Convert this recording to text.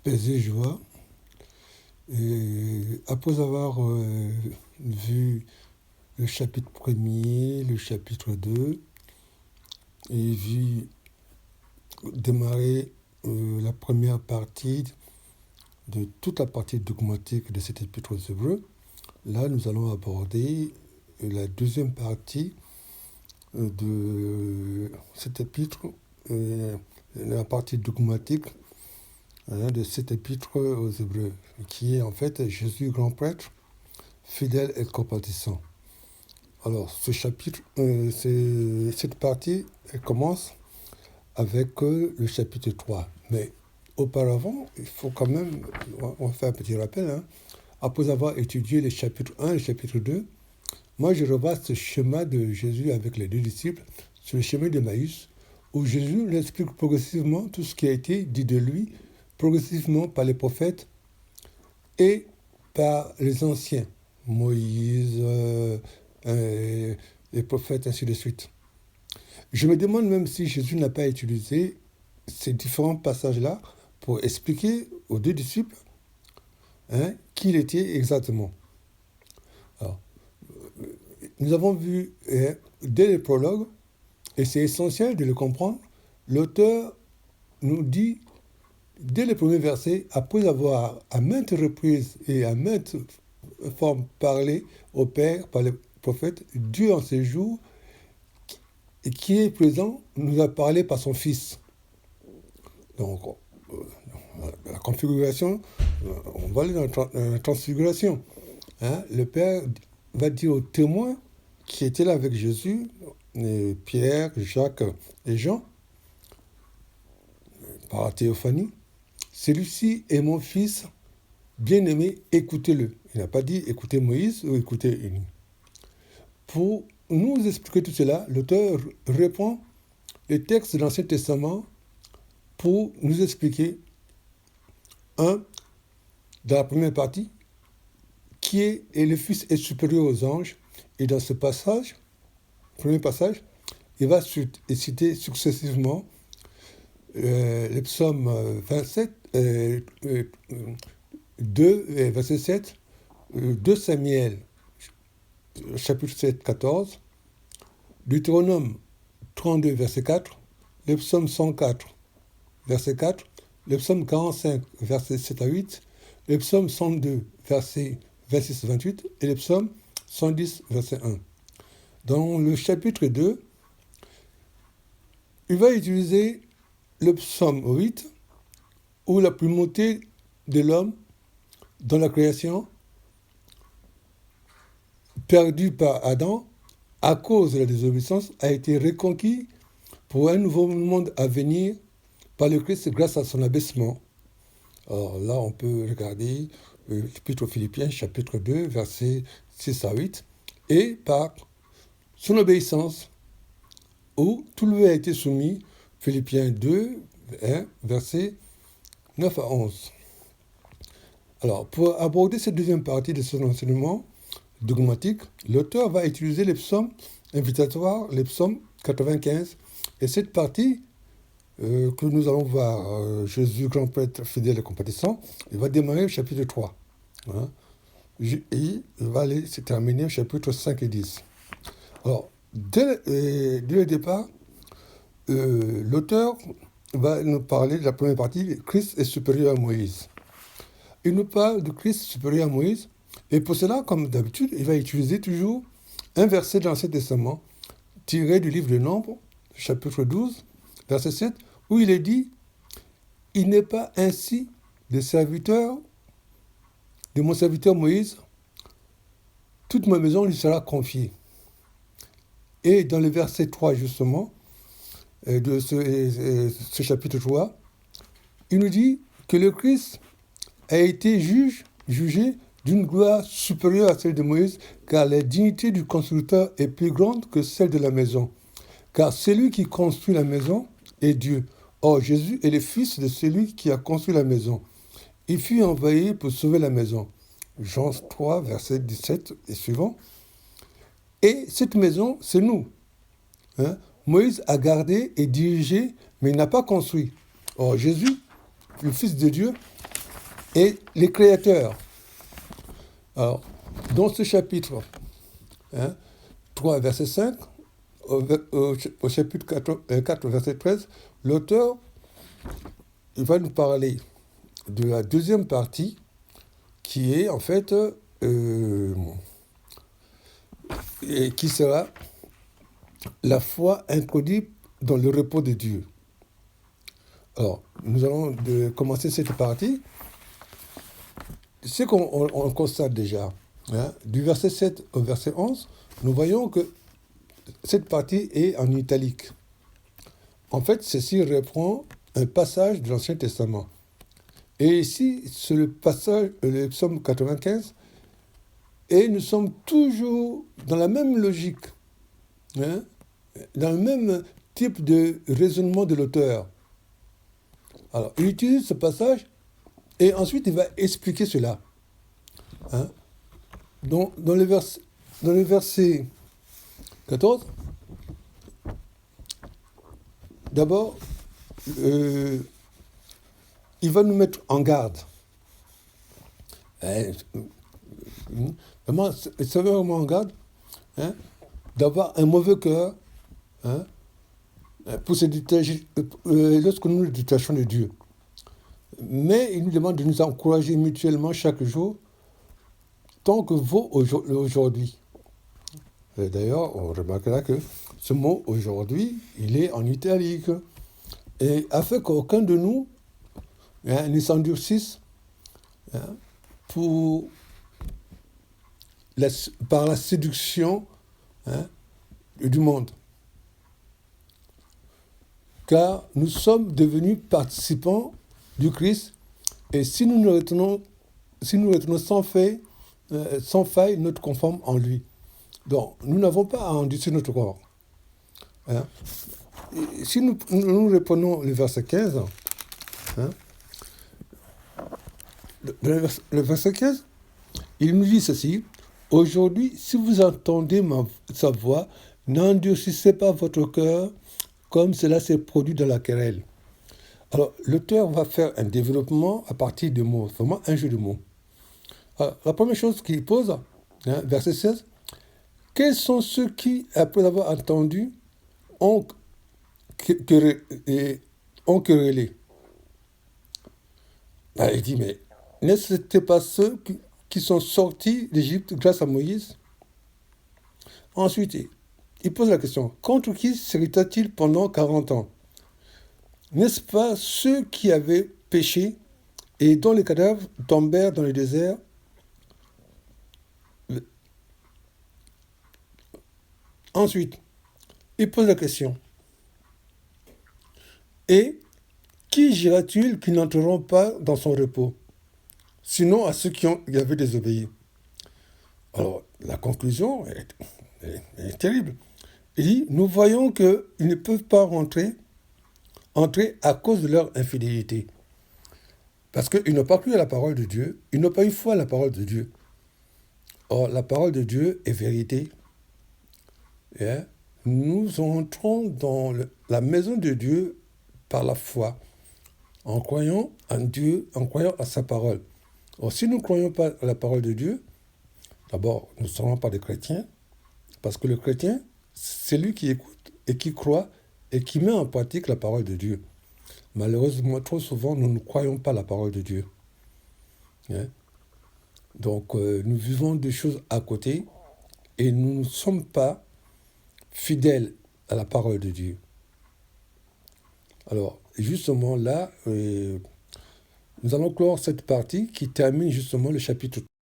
Paix et joie. Et après avoir vu le chapitre premier, le chapitre 2, et vu démarrer la première partie de toute la partie dogmatique de cet épître aux Hébreux, là nous allons aborder la deuxième partie de cet épître, la partie dogmatique de cet épître aux Hébreux, qui est en fait Jésus grand prêtre, fidèle et compatissant. Alors, ce chapitre, cette partie, elle commence avec le chapitre 3. Mais auparavant, il faut quand même, on va faire un petit rappel, hein. Après avoir étudié les chapitres 1 et le chapitre 2, moi je revois ce schéma de Jésus avec les deux disciples, sur le chemin de Maïs, où Jésus nous explique progressivement tout ce qui a été dit de lui, progressivement par les prophètes et par les anciens, Moïse, les prophètes, ainsi de suite. Je me demande même si Jésus n'a pas utilisé ces différents passages-là pour expliquer aux deux disciples qui il était exactement. Alors, nous avons vu dès le prologue, et c'est essentiel de le comprendre, l'auteur nous dit, dès les premiers versets, après avoir à maintes reprises et à maintes formes parlé au Père par les prophètes, Dieu en ces jours, qui est présent, nous a parlé par son Fils. Donc, la configuration, on va aller dans la transfiguration. Le Père va dire aux témoins qui étaient là avec Jésus, Pierre, Jacques et Jean, par la théophanie, celui-ci est mon Fils bien-aimé, écoutez-le. Il n'a pas dit écoutez Moïse ou écoutez Élie. Pour nous expliquer tout cela, l'auteur reprend les textes de l'Ancien Testament pour nous expliquer, dans la première partie, qui est et le Fils est supérieur aux anges. Et dans ce passage, premier passage, il va citer successivement les psaumes 27, 2, verset 7, 2 Samuel, chapitre 7, 14, Deutéronome 32, verset 4, le psaume 104, verset 4, le psaume 45, verset 7 à 8, le psaume 102, verset 26 à 28, et le psaume 110, verset 1. Dans le chapitre 2, il va utiliser le psaume 8, où la primauté de l'homme dans la création, perdue par Adam, à cause de la désobéissance, a été reconquis pour un nouveau monde à venir par le Christ grâce à son abaissement. Alors là, on peut regarder l'Épître aux Philippiens, chapitre 2, versets 6 à 8, et par son obéissance, où tout lui a été soumis, Philippiens 2, versets 9 à 11. Alors, pour aborder cette deuxième partie de son enseignement dogmatique, l'auteur va utiliser les psaumes invitatoires, les psaumes 95, et cette partie que nous allons voir, Jésus, grand prêtre, fidèle et compatissant, il va démarrer au chapitre 3. Et il va aller se terminer au chapitre 5 et 10. Alors, dès le départ, l'auteur va nous parler de la première partie, Christ est supérieur à Moïse. Il nous parle de Christ supérieur à Moïse, et pour cela, comme d'habitude, il va utiliser toujours un verset de l'Ancien Testament, tiré du livre de Nombres, chapitre 12, verset 7, où il est dit « Il n'est pas ainsi de mon serviteur Moïse, toute ma maison lui sera confiée. » Et dans le verset 3, justement, de ce chapitre 3, il nous dit que le Christ a été jugé d'une gloire supérieure à celle de Moïse, car la dignité du constructeur est plus grande que celle de la maison. Car celui qui construit la maison est Dieu. Or, Jésus est le fils de celui qui a construit la maison. Il fut envoyé pour sauver la maison. Jean 3, verset 17 et suivant. Et cette maison, c'est nous. Moïse a gardé et dirigé, mais il n'a pas construit. Or, Jésus le Fils de Dieu et les créateurs. Alors, dans ce chapitre, hein, 3, verset 5, au chapitre 4, verset 13, l'auteur il va nous parler de la deuxième partie qui est en fait, et qui sera la foi introduite dans le repos de Dieu. Alors, nous allons commencer cette partie. Ce qu'on constate déjà, hein, du verset 7 au verset 11, nous voyons que cette partie est en italique. En fait, ceci reprend un passage de l'Ancien Testament. Et ici, c'est le passage, le psaume 95, et nous sommes toujours dans la même logique, hein, dans le même type de raisonnement de l'auteur. Alors, il utilise ce passage, et ensuite il va expliquer cela. Hein. Dans le verset 14, d'abord, il va nous mettre en garde. Vraiment, c'est vraiment en garde, hein, d'avoir un mauvais cœur, hein, pour se détacher, lorsque nous nous détachons de Dieu. Mais il nous demande de nous encourager mutuellement chaque jour, tant que vaut aujourd'hui. Et d'ailleurs, on remarquera que ce mot « aujourd'hui », il est en italique, et afin qu'aucun de nous, hein, ne s'endurcisse, hein, par la séduction, hein, du monde. Car nous sommes devenus participants du Christ, et si nous retenons sans faille notre conforme en lui. Donc, nous n'avons pas à endurcir notre corps. Hein. Si nous reprenons le verset 15, hein, le verset 15, il nous dit ceci: « Aujourd'hui, si vous entendez sa voix, n'endurcissez pas votre cœur comme cela s'est produit dans la querelle. » Alors, l'auteur va faire un développement à partir de mots, vraiment un jeu de mots. Alors, la première chose qu'il pose, hein, verset 16, « Quels sont ceux qui, après avoir entendu, ont querellé ?» Il dit, mais n'est-ce pas ceux qui sont sortis d'Égypte grâce à Moïse? Ensuite, il pose la question, contre qui s'irrita-t-il pendant 40 ans? N'est-ce pas ceux qui avaient péché et dont les cadavres tombèrent dans le désert? Ensuite, il pose la question, et qui dira-t-il qui n'entreront pas dans son repos, sinon à ceux qui avaient désobéi? Alors, la conclusion est terrible. Il dit, nous voyons qu'ils ne peuvent pas entrer à cause de leur infidélité. Parce qu'ils n'ont pas cru à la parole de Dieu, ils n'ont pas eu foi à la parole de Dieu. Or, la parole de Dieu est vérité. Et nous entrons dans la maison de Dieu par la foi, en croyant en Dieu, en croyant à sa parole. Or, si nous ne croyons pas à la parole de Dieu, d'abord, nous ne serons pas des chrétiens, parce que le chrétien, c'est lui qui écoute et qui croit et qui met en pratique la parole de Dieu. Malheureusement, trop souvent, nous ne croyons pas la parole de Dieu. Hein? Donc, nous vivons des choses à côté et nous ne sommes pas fidèles à la parole de Dieu. Alors, justement là, nous allons clore cette partie qui termine justement le chapitre